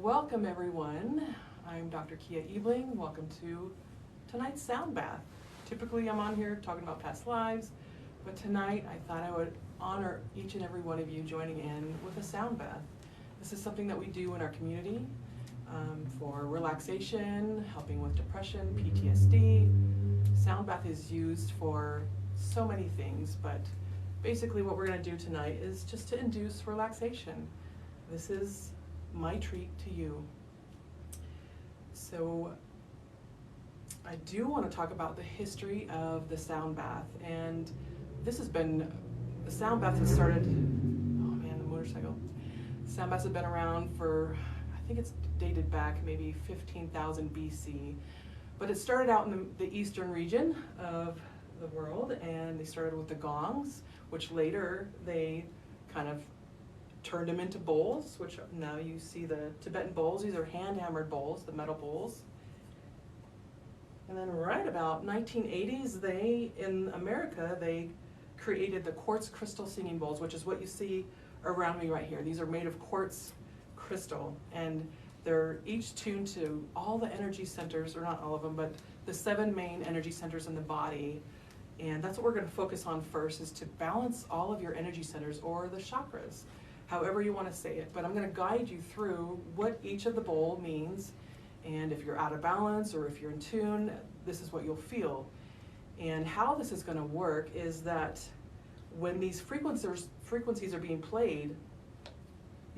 Welcome everyone. I'm Dr. Ebeling. Welcome to tonight's sound bath. Typically I'm on here talking about past lives, but tonight I thought I would honor each and every one of you joining in with a sound bath. This is something that we do in our community for relaxation, helping with depression, PTSD. Sound bath is used for so many things, but basically what we're going to do tonight is just to induce relaxation. This is my treat to you. So I do want to talk about the history of the sound bath, and this has been, the sound bath has started, oh man, the motorcycle. Sound baths have been around for, I think it's dated back maybe 15,000 BC, but it started out in the eastern region of the world, and they started with the gongs, which later they kind of turned them into bowls, which now you see the Tibetan bowls. These are hand-hammered bowls, the metal bowls. And then right about 1980s, in America, they created the quartz crystal singing bowls, which is what you see around me right here. These are made of quartz crystal, and they're each tuned to all the energy centers, or not all of them, but the 7 main energy centers in the body. And that's what we're going to focus on first, is to balance all of your energy centers, or the chakras, however you want to say it. But I'm going to guide you through what each of the bowl means, and if you're out of balance or if you're in tune, this is what you'll feel. And how this is going to work is that when these frequencies are being played,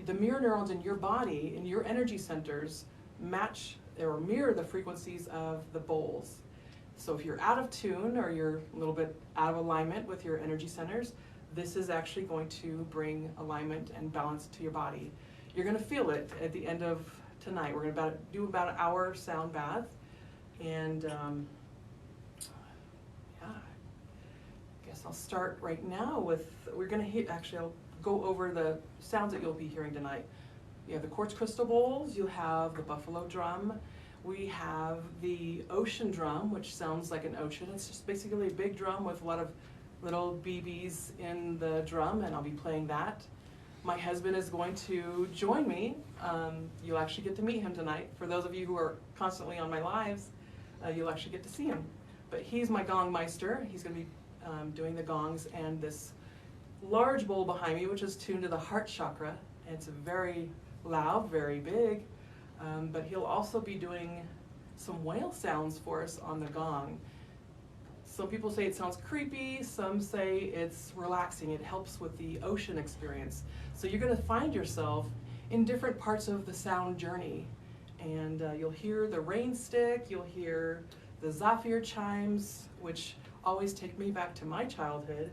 the mirror neurons in your body, in your energy centers, match or mirror the frequencies of the bowls. So if you're out of tune, or you're a little bit out of alignment with your energy centers, this is actually going to bring alignment and balance to your body. You're going to feel it at the end of tonight. We're going to do about an hour sound bath, and yeah, I guess I'll start right now with, we're going to hit, actually I'll go over the sounds that you'll be hearing tonight. You have the quartz crystal bowls, you have the buffalo drum, we have the ocean drum, which sounds like an ocean. It's just basically a big drum with a lot of little BBs in the drum, and I'll be playing that. My husband is going to join me. You'll actually get to meet him tonight. For those of you who are constantly on my lives, you'll actually get to see him. But he's my gong meister. He's going to be doing the gongs, and this large bowl behind me, which is tuned to the heart chakra. And it's very loud, very big, but he'll also be doing some whale sounds for us on the gong. Some people say it sounds creepy, some say it's relaxing. It helps with the ocean experience. So you're going to find yourself in different parts of the sound journey. And you'll hear the rain stick, you'll hear the Zaphir chimes, which always take me back to my childhood.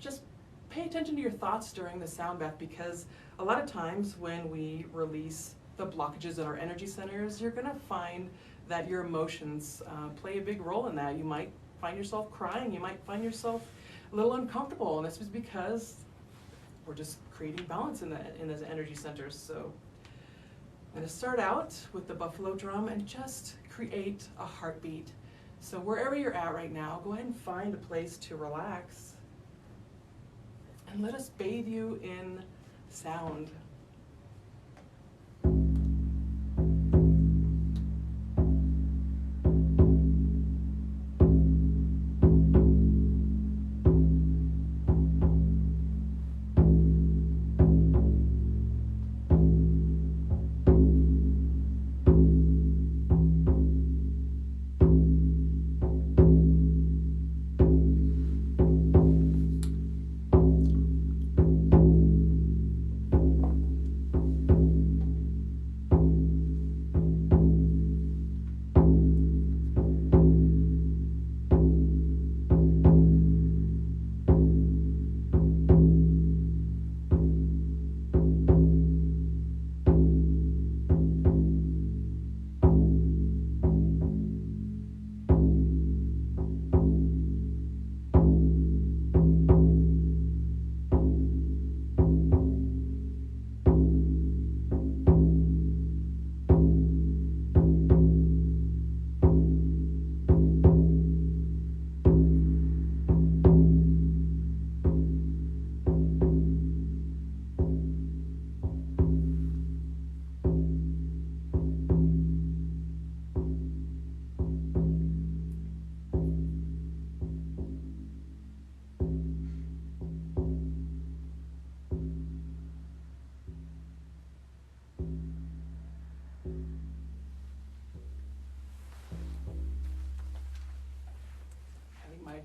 Just pay attention to your thoughts during the sound bath, because a lot of times when we release the blockages in our energy centers, you're going to find that your emotions play a big role in that. You might find yourself crying, you might find yourself a little uncomfortable, and this is because we're just creating balance in those energy centers. So I'm going to start out with the buffalo drum and just create a heartbeat. So wherever you're at right now, go ahead and find a place to relax, and let us bathe you in sound.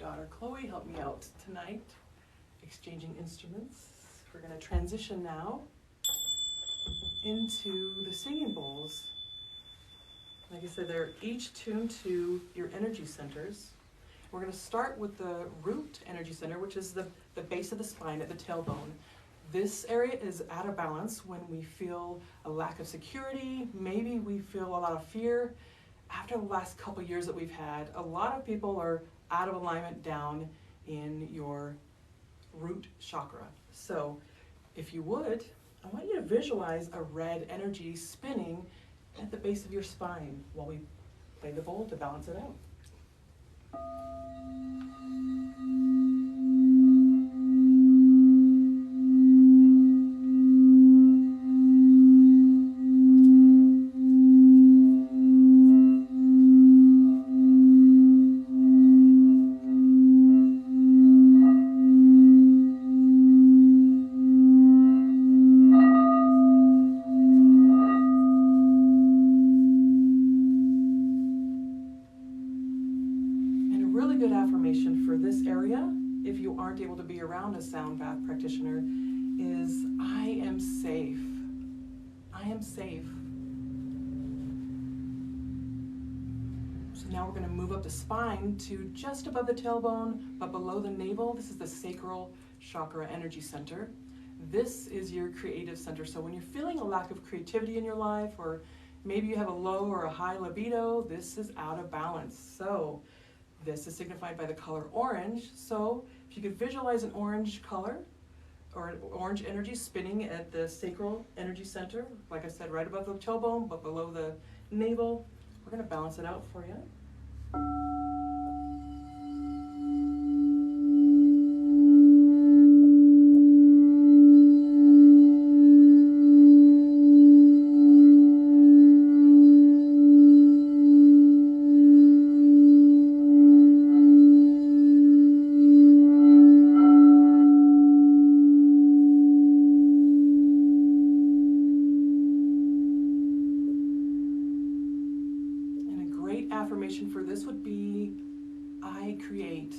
daughter Chloe help me out tonight, exchanging instruments. We're going to transition now into the singing bowls. Like I said, they're each tuned to your energy centers. We're going to start with the root energy center, which is the base of the spine at the tailbone. This area is out of balance when we feel a lack of security. Maybe we feel a lot of fear. After the last couple years that we've had, a lot of people are out of alignment down in your root chakra. So if you would, I want you to visualize a red energy spinning at the base of your spine while we play the bowl to balance it out. For this area, if you aren't able to be around a sound bath practitioner, is I am safe. I am safe. So now we're going to move up the spine to just above the tailbone, but below the navel. This is the Sacral Chakra energy center. This is your creative center. So when you're feeling a lack of creativity in your life, or maybe you have a low or a high libido, this is out of balance. So this is signified by the color orange. So if you could visualize an orange color or an orange energy spinning at the sacral energy center, like I said, right above the tailbone, but below the navel, we're going to balance it out for you. Affirmation for this would be, I create,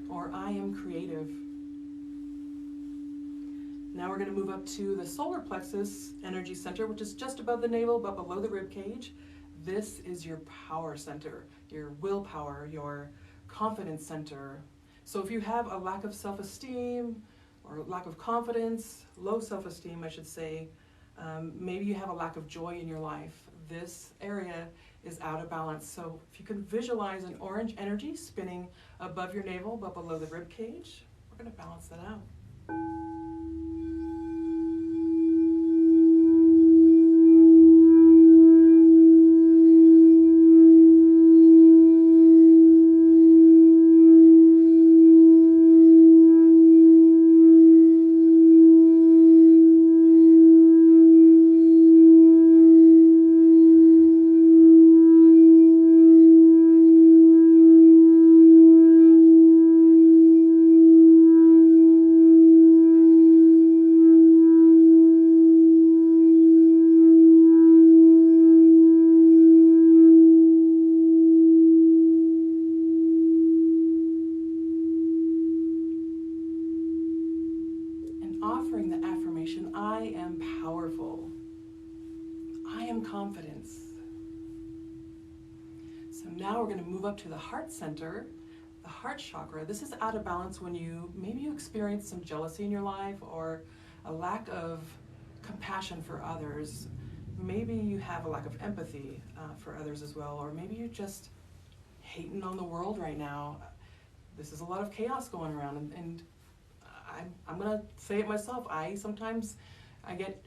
or I am creative. Now we're going to move up to the solar plexus energy center, which is just above the navel but below the rib cage. This is your power center, your willpower, your confidence center. So if you have a lack of self-esteem or lack of confidence, low self-esteem I should say, maybe you have a lack of joy in your life, this area is out of balance. So if you can visualize an orange energy spinning above your navel but below the rib cage, we're going to balance that out. Offering the affirmation, I am powerful. I am confidence. So now we're going to move up to the heart center, the heart chakra. This is out of balance when maybe you experience some jealousy in your life or a lack of compassion for others. Maybe you have a lack of empathy for others as well, or maybe you're just hating on the world right now. This is a lot of chaos going around, and I'm going to say it myself. Sometimes I get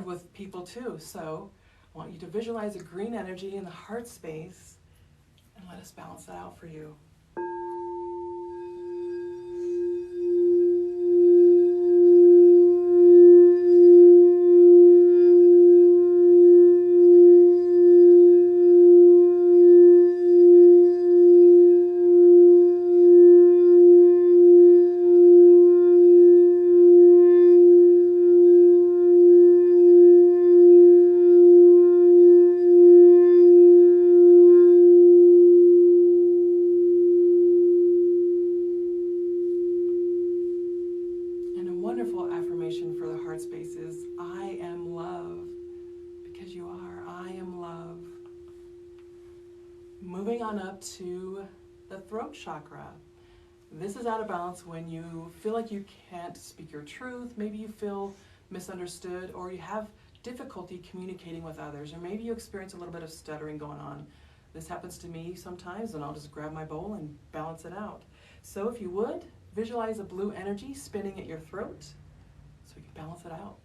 with people too. So I want you to visualize a green energy in the heart space and let us balance that out for you. on up to the throat chakra. This is out of balance when you feel like you can't speak your truth, maybe you feel misunderstood, or you have difficulty communicating with others, or maybe you experience a little bit of stuttering going on. This happens to me sometimes, and I'll just grab my bowl and balance it out. So if you would, visualize a blue energy spinning at your throat so we can balance it out.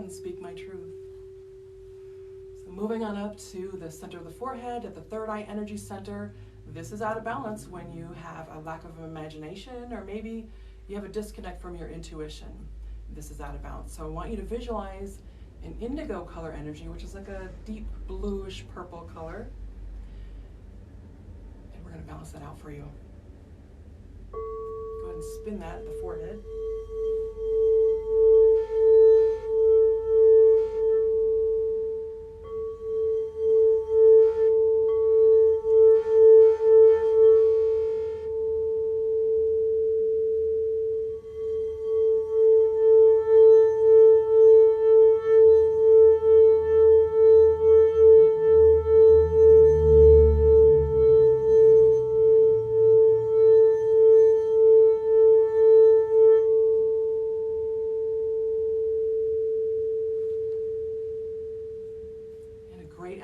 Speak my truth. So moving on up to the center of the forehead at the third eye energy center. This is out of balance when you have a lack of imagination, or maybe you have a disconnect from your intuition. This is out of balance. So I want you to visualize an indigo color energy, which is like a deep bluish purple color. And we're going to balance that out for you. Go ahead and spin that at the forehead.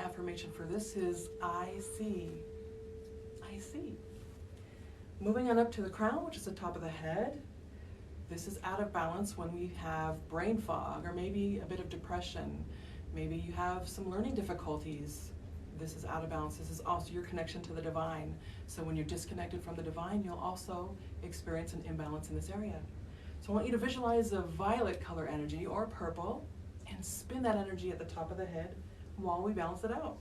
Affirmation for this is I see. I see. Moving on up to the crown, which is the top of the head. This is out of balance when we have brain fog, or maybe a bit of depression. Maybe you have some learning difficulties. This is out of balance. This is also your connection to the divine. So when you're disconnected from the divine, you'll also experience an imbalance in this area. So I want you to visualize a violet color energy, or purple, and spin that energy at the top of the head while we balance it out.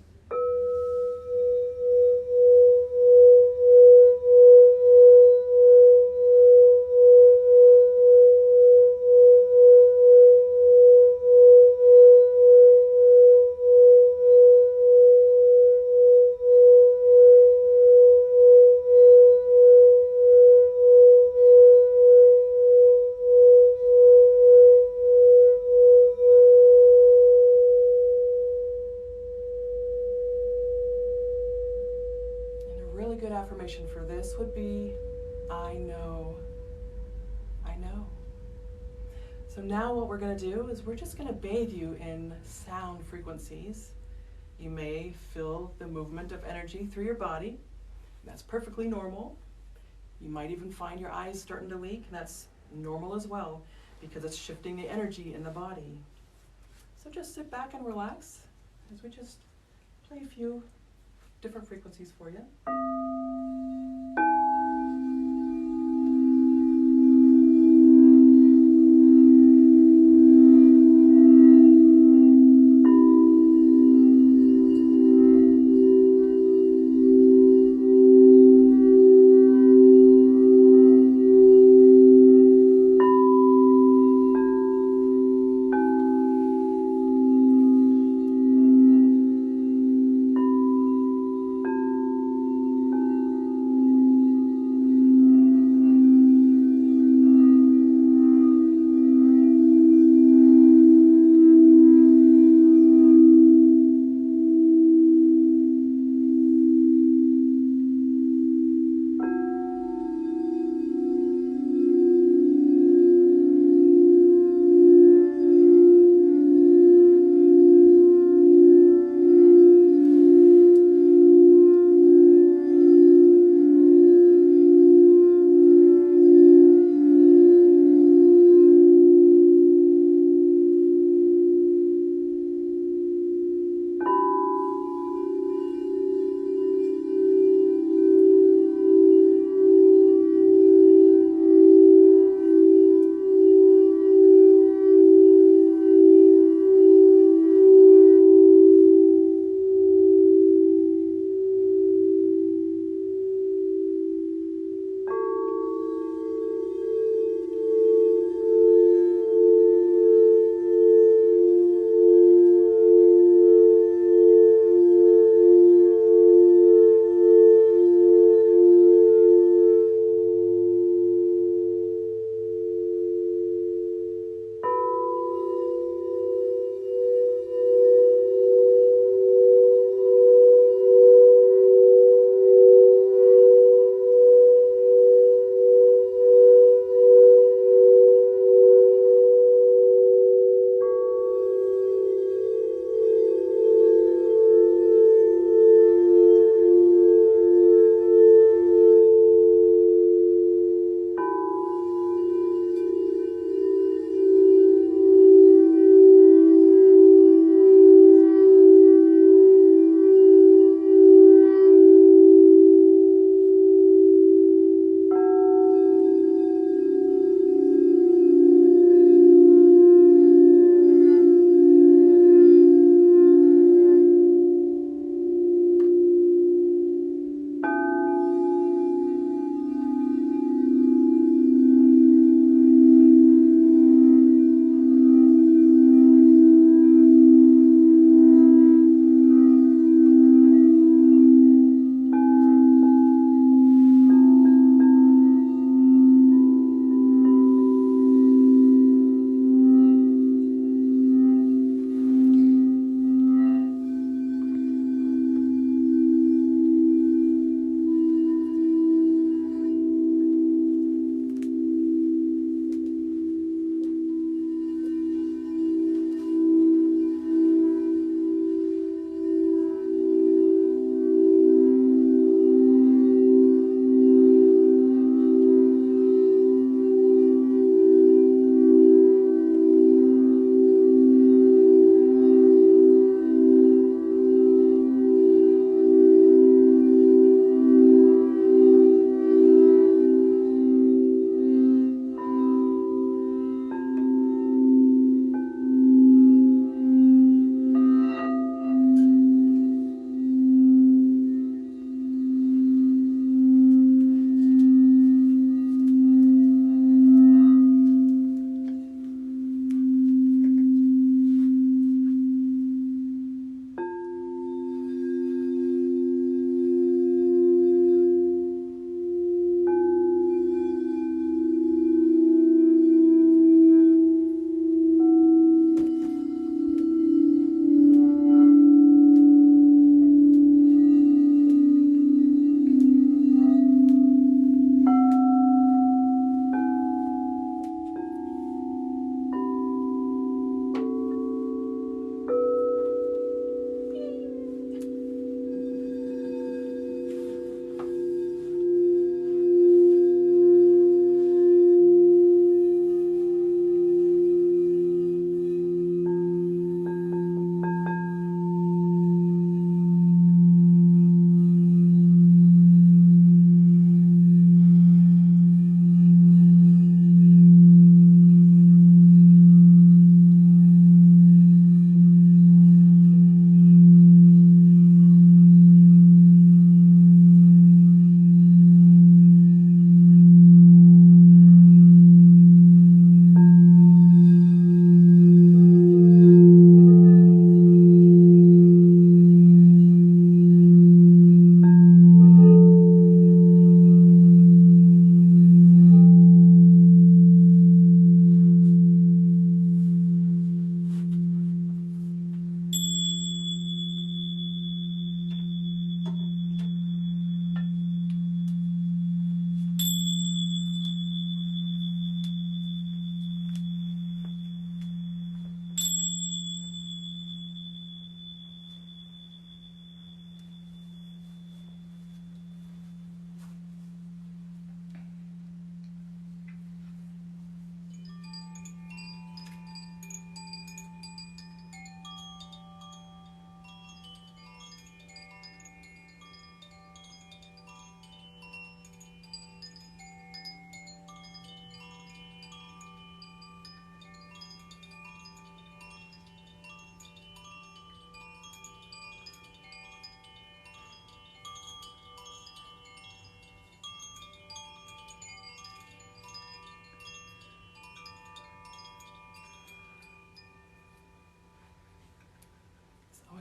Good affirmation for this would be, I know. I know. So now what we're going to do is we're just going to bathe you in sound frequencies. You may feel the movement of energy through your body. That's perfectly normal. You might even find your eyes starting to leak, and that's normal as well, because it's shifting the energy in the body. So just sit back and relax as we just play a few different frequencies for you.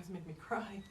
guys make me cry.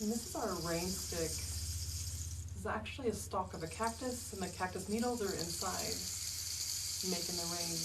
And this is our rain stick. This is actually a stalk of a cactus, and the cactus needles are inside, making the rain.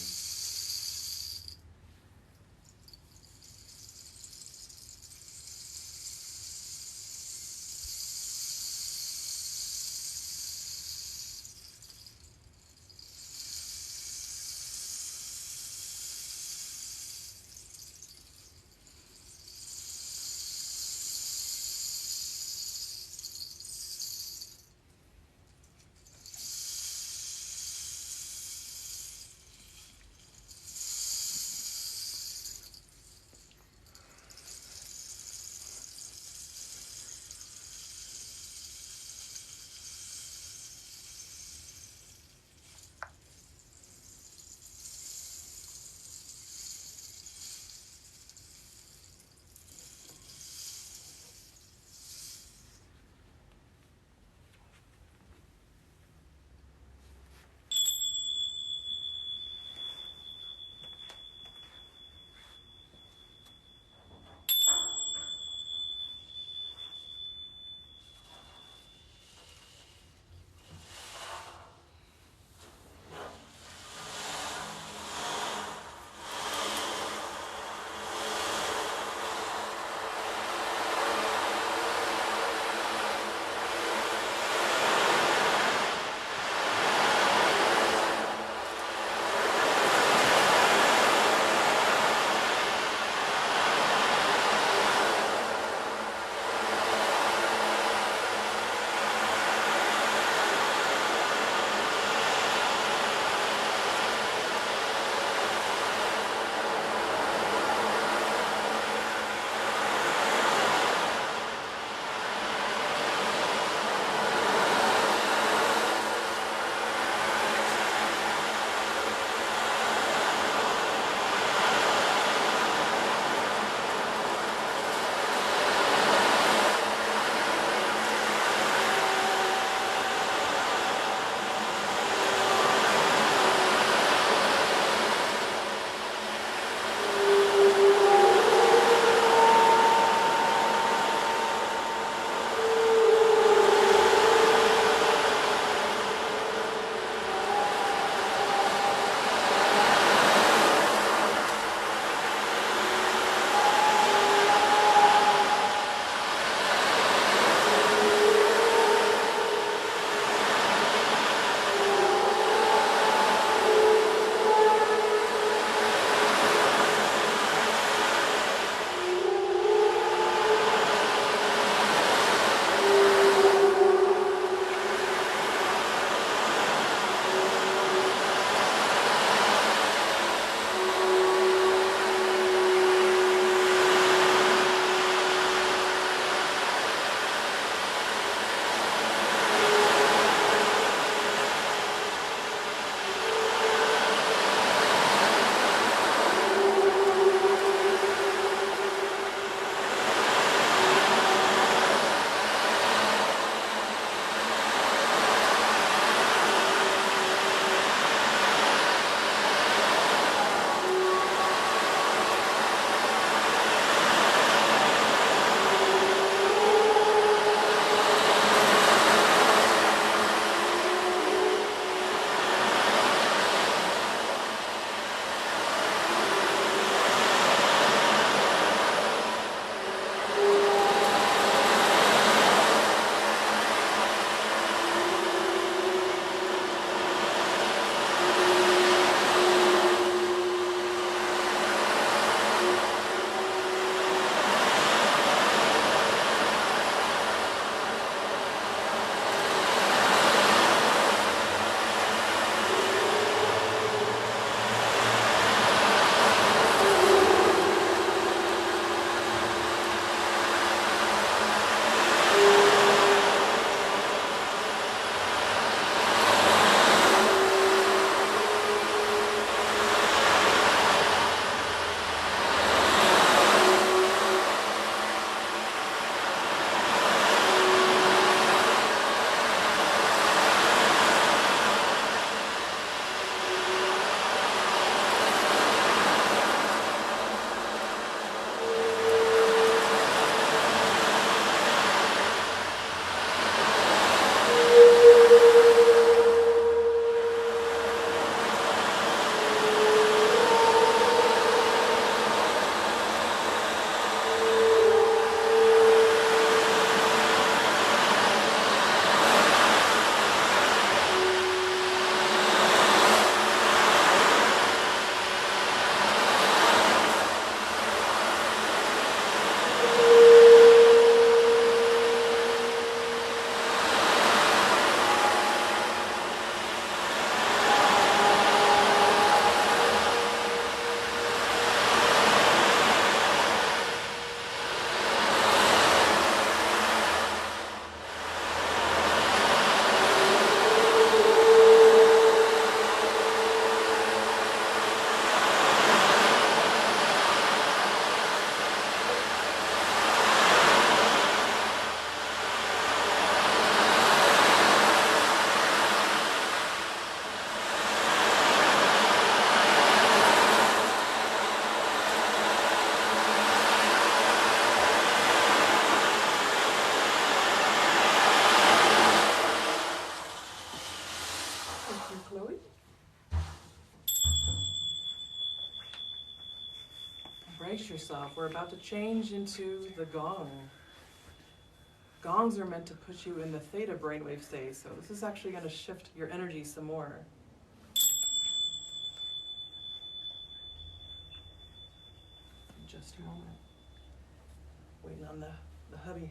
brace yourself. We're about to change into the gong. Gongs are meant to put you in the theta brainwave state, so this is actually going to shift your energy some more. Just a moment. Waiting on the hubby.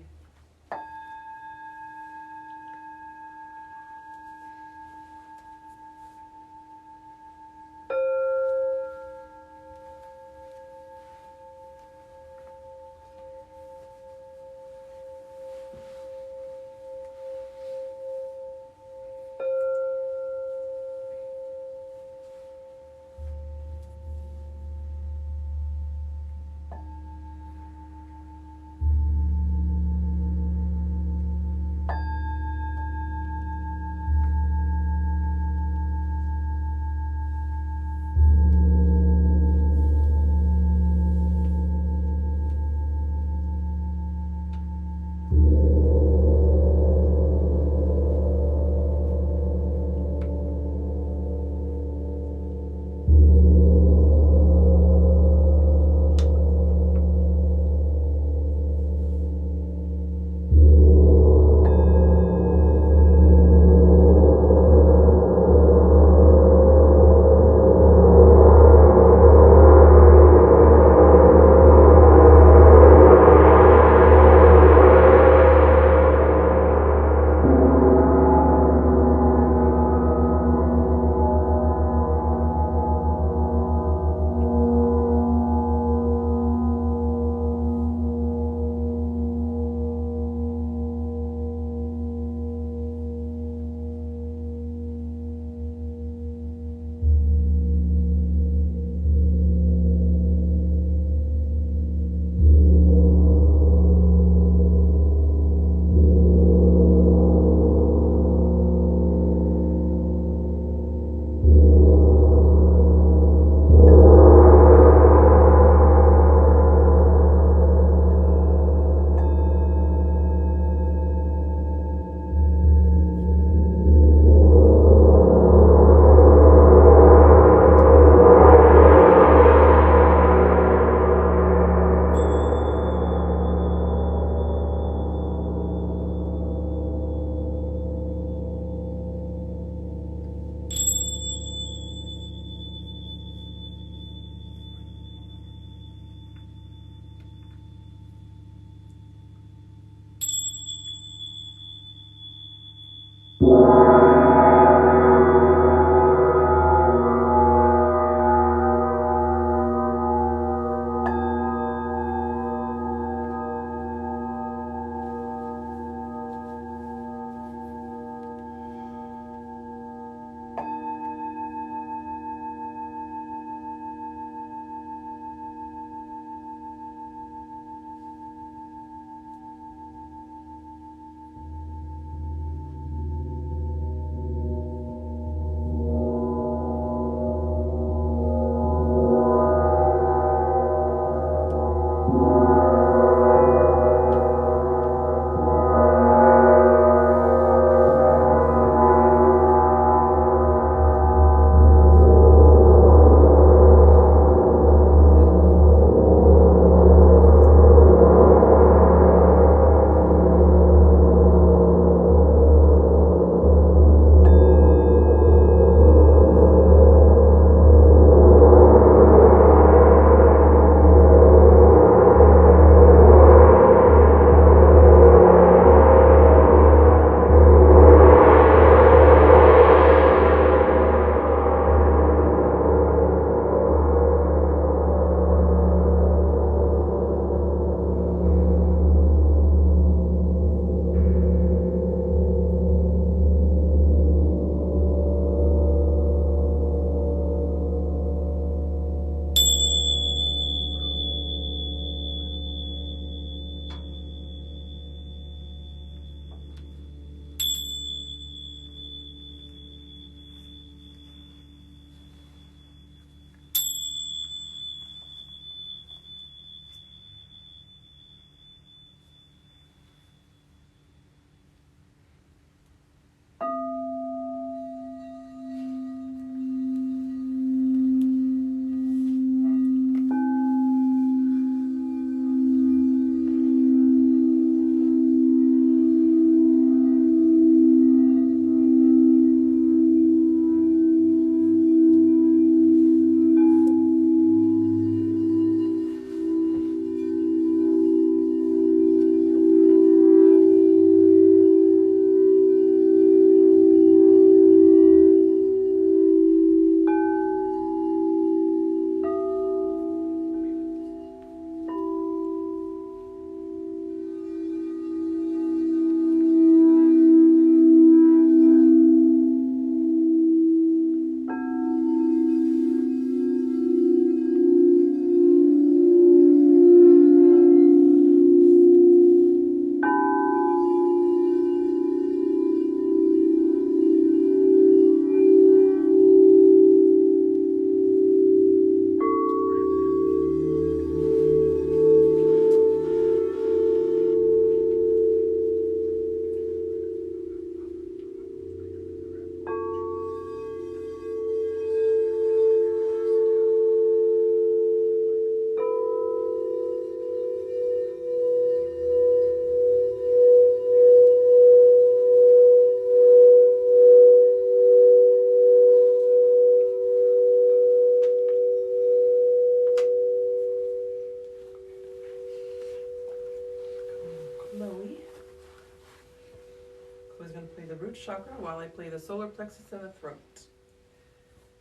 chakra while I play the solar plexus and the throat. If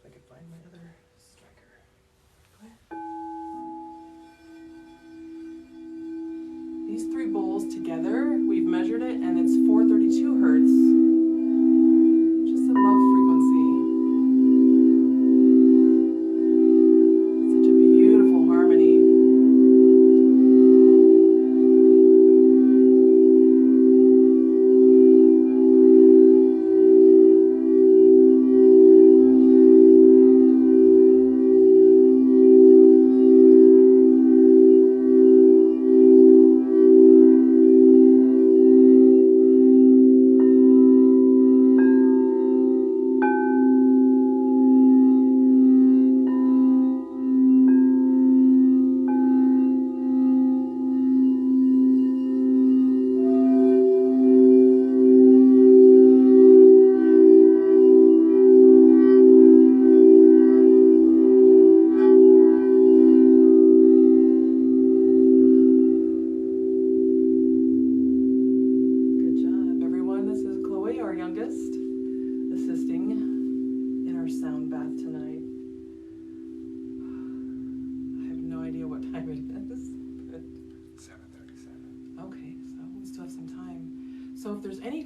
I could find my other striker. Go ahead. These three bowls together, we've measured it, and it's 432 hertz. Just a love frequency. Such a beautiful harmony.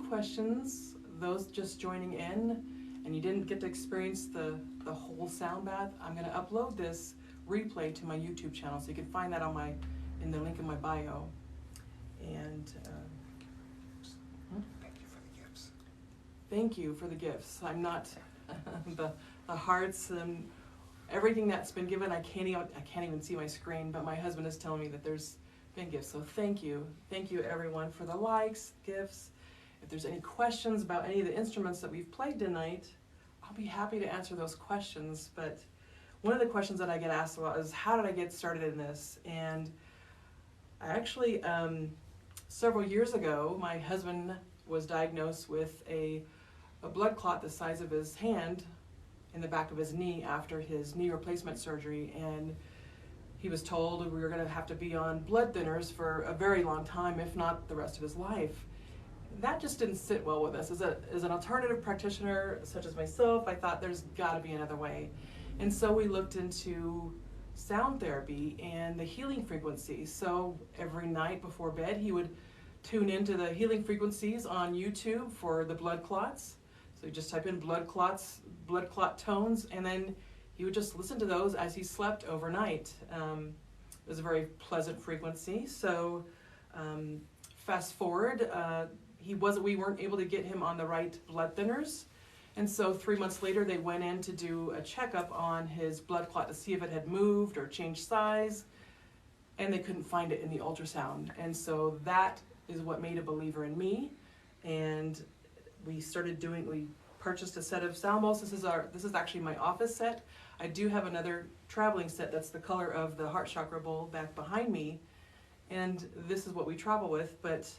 Questions, those just joining in and you didn't get to experience the whole sound bath, I'm going to upload this replay to my YouTube channel, so you can find that on in the link in my bio. And thank you for the gifts. Thank you for the gifts. I'm not the hearts and everything that's been given. I can't even see my screen, but my husband is telling me that there's been gifts. So thank you everyone for the likes, gifts. If there's any questions about any of the instruments that we've played tonight, I'll be happy to answer those questions. But one of the questions that I get asked a lot is, how did I get started in this? And I actually, several years ago, my husband was diagnosed with a blood clot the size of his hand in the back of his knee after his knee replacement surgery. And he was told we were going to have to be on blood thinners for a very long time, if not the rest of his life. That just didn't sit well with us. As an alternative practitioner such as myself, I thought there's got to be another way. And so we looked into sound therapy and the healing frequencies. So every night before bed, he would tune into the healing frequencies on YouTube for the blood clots. So you just type in blood clots, blood clot tones, and then he would just listen to those as he slept overnight. It was a very pleasant frequency. So fast forward, we weren't able to get him on the right blood thinners. And so 3 months later, they went in to do a checkup on his blood clot to see if it had moved or changed size. And they couldn't find it in the ultrasound. And so that is what made a believer in me. And we purchased a set of sound bowls. This is actually my office set. I do have another traveling set that's the color of the Heart Chakra bowl back behind me. And this is what we travel with. But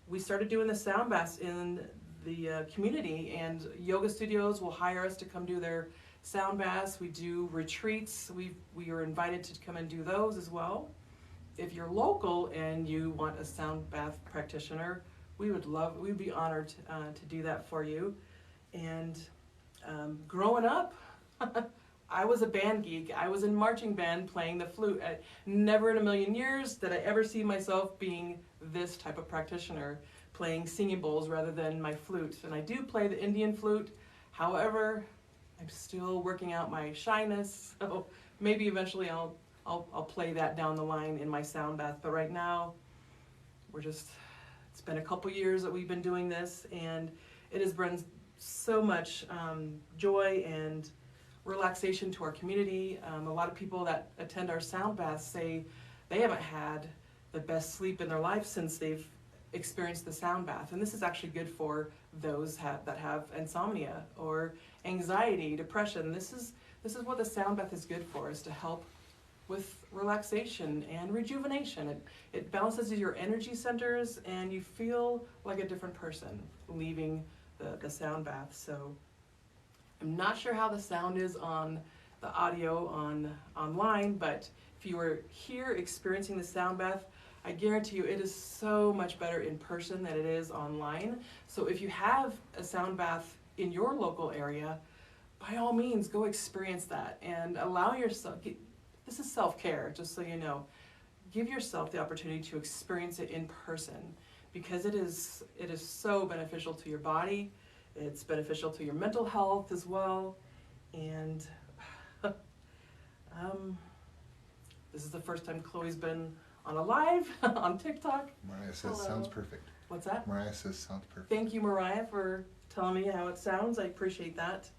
we started doing the sound baths in the community, and yoga studios will hire us to come do their sound baths. We do retreats. We are invited to come and do those as well. If you're local and you want a sound bath practitioner, we'd be honored to do that for you. And growing up, I was a band geek. I was in marching band playing the flute. Never in a million years did I ever see myself being this type of practitioner, playing singing bowls rather than my flute. And I do play the Indian flute. However, I'm still working out my shyness. So maybe eventually I'll play that down the line in my sound bath. But right now, it's been a couple years that we've been doing this, and it has brought so much joy and relaxation to our community. A lot of people that attend our sound baths say they haven't had the best sleep in their life since they've experienced the sound bath. And this is actually good for those that have insomnia or anxiety, depression. This is what the sound bath is good for, is to help with relaxation and rejuvenation. It balances your energy centers, and you feel like a different person leaving the sound bath. So I'm not sure how the sound is on the audio online, but if you were here experiencing the sound bath, I guarantee you it is so much better in person than it is online. So if you have a sound bath in your local area, by all means, go experience that and allow yourself, this is self-care, just so you know, give yourself the opportunity to experience it in person, because it is so beneficial to your body, it's beneficial to your mental health as well, and this is the first time Chloe's been on a live on TikTok. Mariah says sounds perfect. What's that? Mariah says sounds perfect. Thank you, Mariah, for telling me how it sounds. I appreciate that.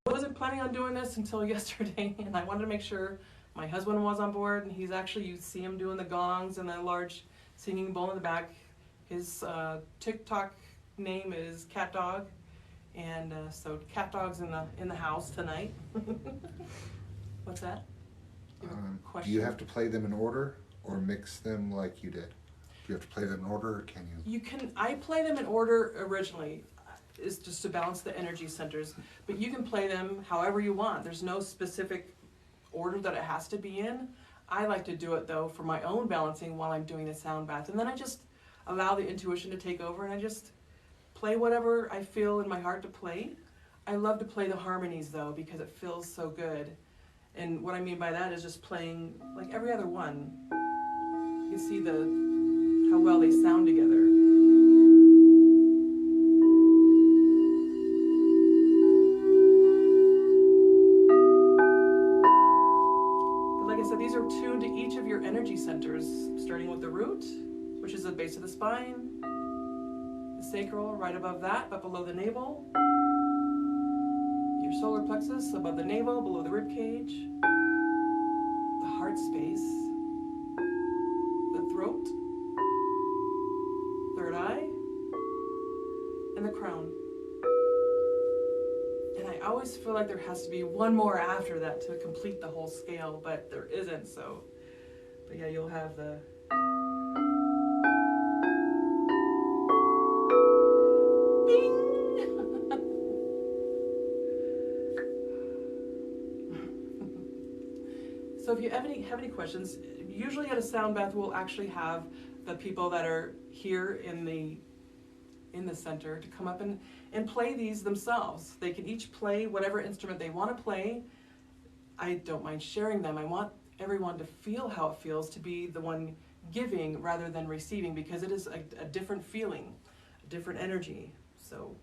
I wasn't planning on doing this until yesterday, and I wanted to make sure my husband was on board, and he's actually, you see him doing the gongs and the large singing bowl in the back. His TikTok name is Cat Dog, and so Cat Dog's in the house tonight. What's that? Do you have to play them in order or mix them like you did? Do you have to play them in order, or can you? You can. I play them in order originally, is just to balance the energy centers, but you can play them however you want. There's no specific order that it has to be in. I like to do it though for my own balancing while I'm doing the sound bath, and then I just allow the intuition to take over, and I just play whatever I feel in my heart to play. I love to play the harmonies though, because it feels so good. And what I mean by that is just playing like every other one. You can see how well they sound together. So these are tuned to each of your energy centers, starting with the root, which is the base of the spine, the sacral right above that, but below the navel, your solar plexus above the navel, below the rib cage, the heart space, the throat, third eye, and the crown. And I always feel like there has to be one more after that to complete the whole scale, but there isn't, so. But yeah, you'll have the. Bing! So if you have any questions, usually at a sound bath we'll actually have the people that are here in the center to come up and play these themselves. They can each play whatever instrument they want to play. I don't mind sharing them. I want everyone to feel how it feels to be the one giving rather than receiving, because it is a different feeling, a different energy. So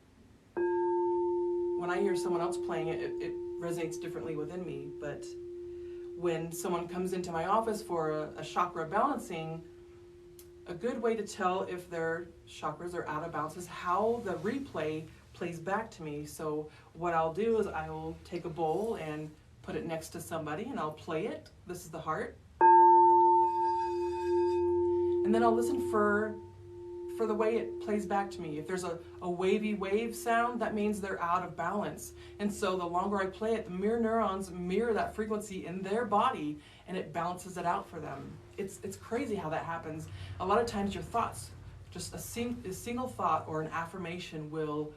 when I hear someone else playing it, it resonates differently within me. But when someone comes into my office for a chakra balancing, a good way to tell if their chakras are out of balance is how the replay plays back to me. So what I'll do is I will take a bowl and put it next to somebody and I'll play it. This is the heart. And then I'll listen for the way it plays back to me. If there's a wavy wave sound, that means they're out of balance. And so the longer I play it, the mirror neurons mirror that frequency in their body and it balances it out for them. It's crazy how that happens. A lot of times your thoughts, just a single thought or an affirmation will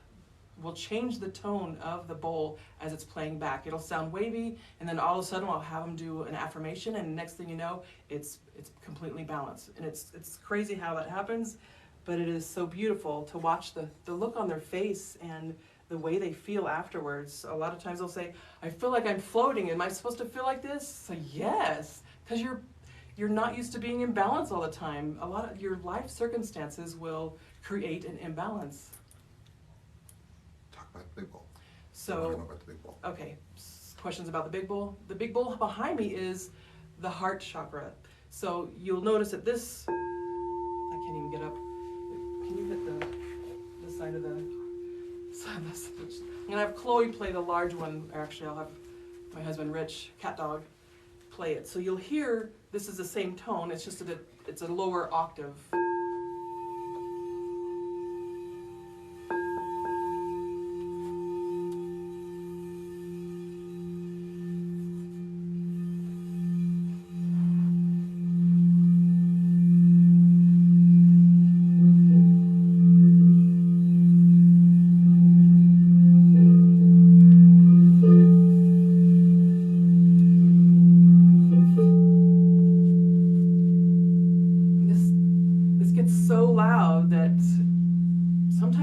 change the tone of the bowl as it's playing back. It'll sound wavy, and then all of a sudden I'll have them do an affirmation, and next thing you know, it's completely balanced. And it's crazy how that happens, but it is so beautiful to watch the look on their face and the way they feel afterwards. A lot of times they'll say, I feel like I'm floating. Am I supposed to feel like this? So yes, because you're not used to being in balance all the time. A lot of your life circumstances will create an imbalance. Talk about the big bowl. So, about the big bowl. Okay, questions about the big bowl? The big bowl behind me is the heart chakra. So you'll notice that this, I can't even get up. Can you hit the side of the switch? I'm gonna have Chloe play the large one. Actually, I'll have my husband Rich, Cat Dog, play it. So you'll hear this is the same tone. It's just it's a lower octave.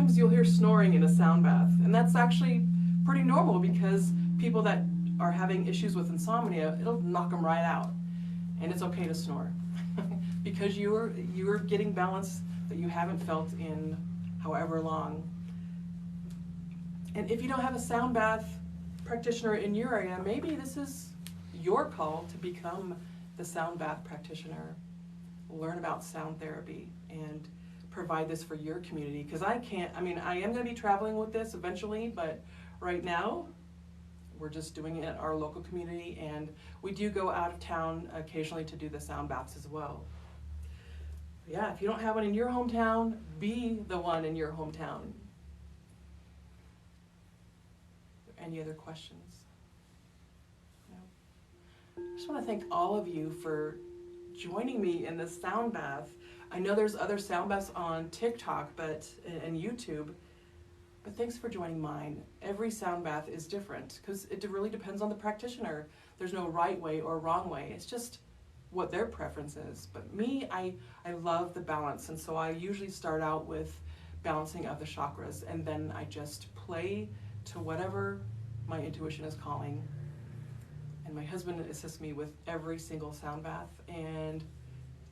times you'll hear snoring in a sound bath, and that's actually pretty normal because people that are having issues with insomnia, it'll knock them right out. And it's okay to snore because you're getting balance that you haven't felt in however long. And if you don't have a sound bath practitioner in your area, maybe this is your call to become the sound bath practitioner. Learn about sound therapy and provide this for your community. Because I am going to be traveling with this eventually, but right now we're just doing it in our local community, and we do go out of town occasionally to do the sound baths as well. Yeah, if you don't have one in your hometown, be the one in your hometown. Any other questions? No? I just want to thank all of you for joining me in this sound bath. I know there's other sound baths on TikTok and YouTube, but thanks for joining mine. Every sound bath is different because it really depends on the practitioner. There's no right way or wrong way. It's just what their preference is. But me, I love the balance, and so I usually start out with balancing of the chakras, and then I just play to whatever my intuition is calling. And my husband assists me with every single sound bath, and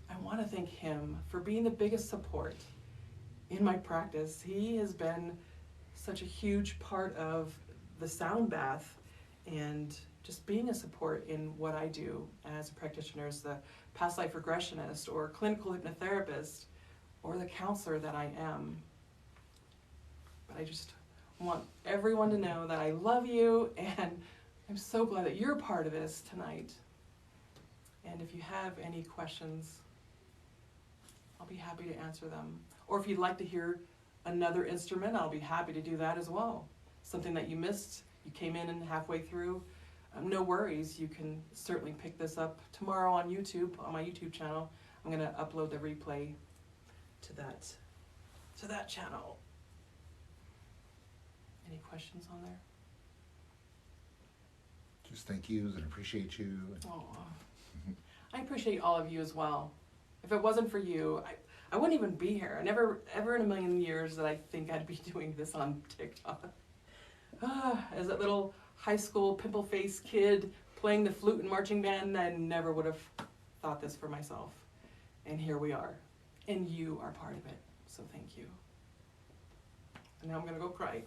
I want to thank him for being the biggest support in my practice. He has been such a huge part of the sound bath and just being a support in what I do as a practitioner, as the past life regressionist or clinical hypnotherapist or the counselor that I am. But I just want everyone to know that I love you, and I'm so glad that you're a part of this tonight. And if you have any questions, I'll be happy to answer them. Or if you'd like to hear another instrument, I'll be happy to do that as well. Something that you missed, you came in and halfway through, no worries. You can certainly pick this up tomorrow on YouTube, on my YouTube channel. I'm going to upload the replay to that channel. Any questions on there? Just thank yous and appreciate you. Oh, I appreciate all of you as well. If it wasn't for you, I wouldn't even be here. I never, ever in a million years that I think I'd be doing this on TikTok. As that little high school pimple-faced kid playing the flute and marching band, I never would have thought this for myself. And here we are. And you are part of it. So thank you. And now I'm going to go cry.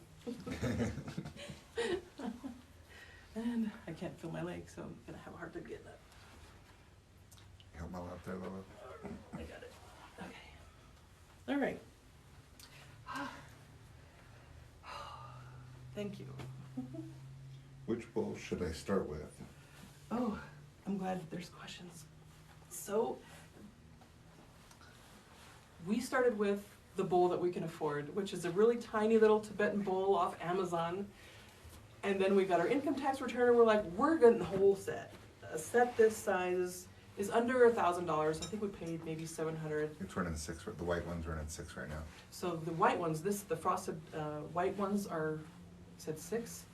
And I can't feel my legs, so I'm going to have a hard time getting up. Help Mom out there, Lola. I got it. Okay. All right. Thank you. Which bowl should I start with? Oh, I'm glad there's questions. So, we started with the bowl that we can afford, which is a really tiny little Tibetan bowl off Amazon. And then we got our income tax return, and we're like, we're getting the whole set. A set this size is under $1,000. I think we paid maybe $700. It's running 6. The white ones running 6 right now. So the white ones, the frosted white ones are, said 6.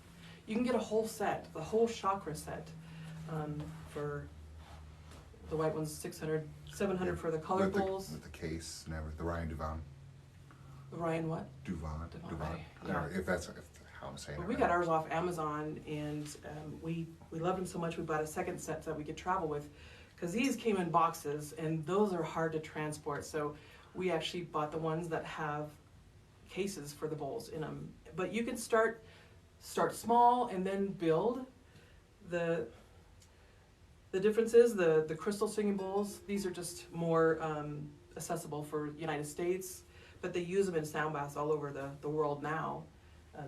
You can get a whole set, the whole chakra set, for the white ones, $600, $700 for the colored bowls. With the case and everything. The Ryan Duvan. The Ryan what? Duvan. Right. Yeah. Yeah. If how I'm saying Well, it. we right. got ours off Amazon, and we loved them so much we bought a second set that we could travel with, because these came in boxes, and those are hard to transport. So we actually bought the ones that have cases for the bowls in them. But you can start small and then build. The difference is the crystal singing bowls, these are just more accessible for the United States, but they use them in sound baths all over the world now.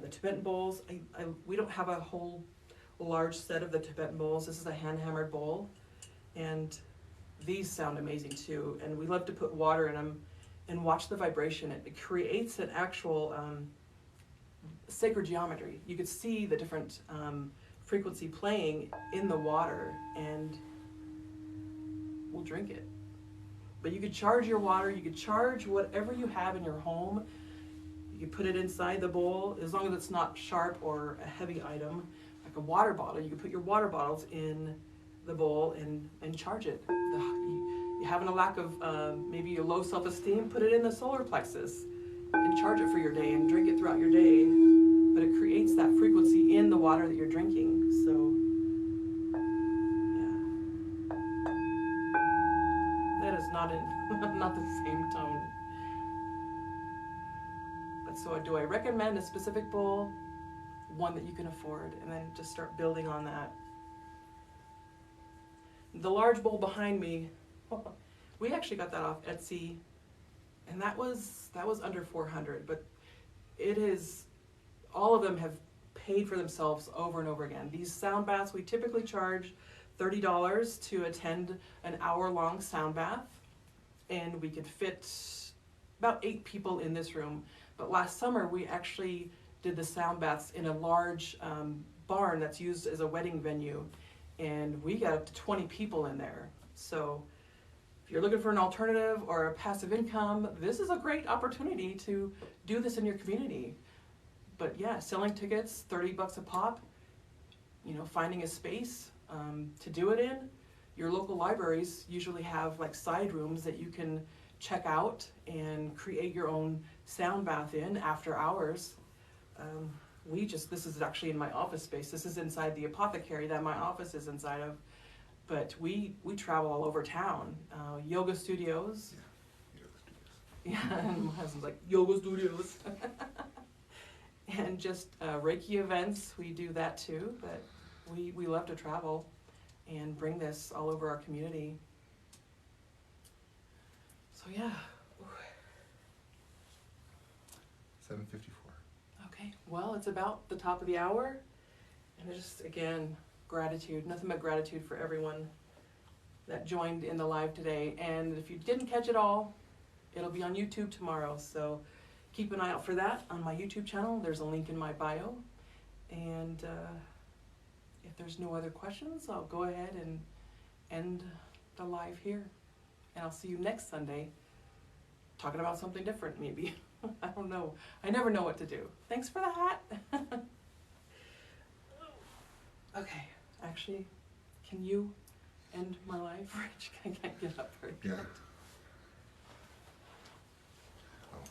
The Tibetan bowls, we don't have a whole large set of the Tibetan bowls. This is a hand-hammered bowl, and these sound amazing too. And we love to put water in them and watch the vibration. It creates an actual sacred geometry. You could see the different frequency playing in the water, and we'll drink it. But you could charge your water, you could charge whatever you have in your home. You could put it inside the bowl, as long as it's not sharp or a heavy item, like a water bottle. You could put your water bottles in the bowl and charge it. You having a lack of maybe a low self-esteem, put it in the solar plexus and charge it for your day and drink it throughout your day. But it creates that frequency in the water that you're drinking. So, yeah. That is not not the same tone. But so do I recommend a specific bowl? One that you can afford, and then just start building on that. The large bowl behind me, we actually got that off Etsy, and that was under $400, but it is, all of them have paid for themselves over and over again. These sound baths, we typically charge $30 to attend an hour-long sound bath, and we could fit about 8 people in this room. But last summer, we actually did the sound baths in a large barn that's used as a wedding venue, and we got up to 20 people in there. So if you're looking for an alternative or a passive income, this is a great opportunity to do this in your community. But yeah, selling tickets, $30 a pop, you know, finding a space to do it in. Your local libraries usually have like side rooms that you can check out and create your own sound bath in after hours. This is actually in my office space. This is inside the apothecary that my office is inside of. But we travel all over town. Yoga studios. Yeah, and my husband's like, yoga studios. And just Reiki events, we do that too. But we love to travel and bring this all over our community. So yeah. 7:54. Okay, well, it's about the top of the hour, and just, again, gratitude, nothing but gratitude for everyone that joined in the live today. And if you didn't catch it all, it'll be on YouTube tomorrow, so keep an eye out for that on my YouTube channel. There's a link in my bio, and if there's no other questions, I'll go ahead and end the live here, and I'll see you next Sunday, talking about something different, maybe. I don't know. I never know what to do. Thanks for the hat. Okay, actually, can you end my life, Rich? I can't get up very good.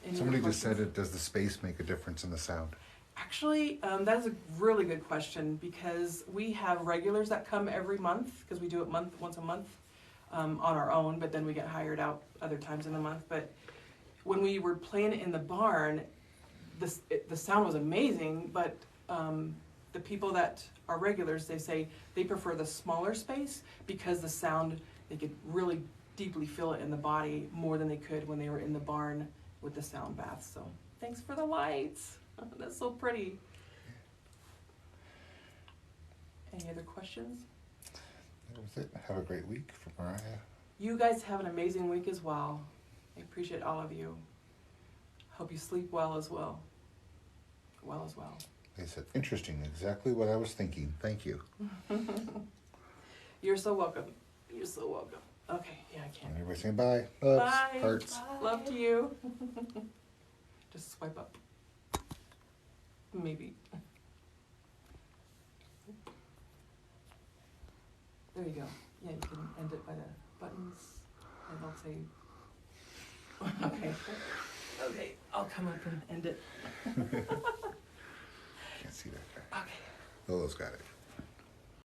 Yeah. Somebody just said, does the space make a difference in the sound? Actually, that is a really good question, because we have regulars that come every month, because we do it once a month on our own, but then we get hired out other times in the month. But when we were playing it in the barn, the sound was amazing, but the people that are regulars, they say they prefer the smaller space because the sound, they could really deeply feel it in the body more than they could when they were in the barn with the sound bath. So thanks for the lights. That's so pretty. Any other questions? That was it. Have a great week from Mariah. You guys have an amazing week as well. I appreciate all of you. Hope you sleep well as well. They said, interesting, exactly what I was thinking. Thank you. You're so welcome. You're so welcome. Okay, yeah, I can't. Everybody saying bye. Loves, Bye. hearts. Bye. Love to you. Just swipe up. Maybe. There you go. Yeah, you can end it by the buttons, and I'll say, okay. Okay, I'll come up and end it. Can't see that guy. Okay. Lolo's got it.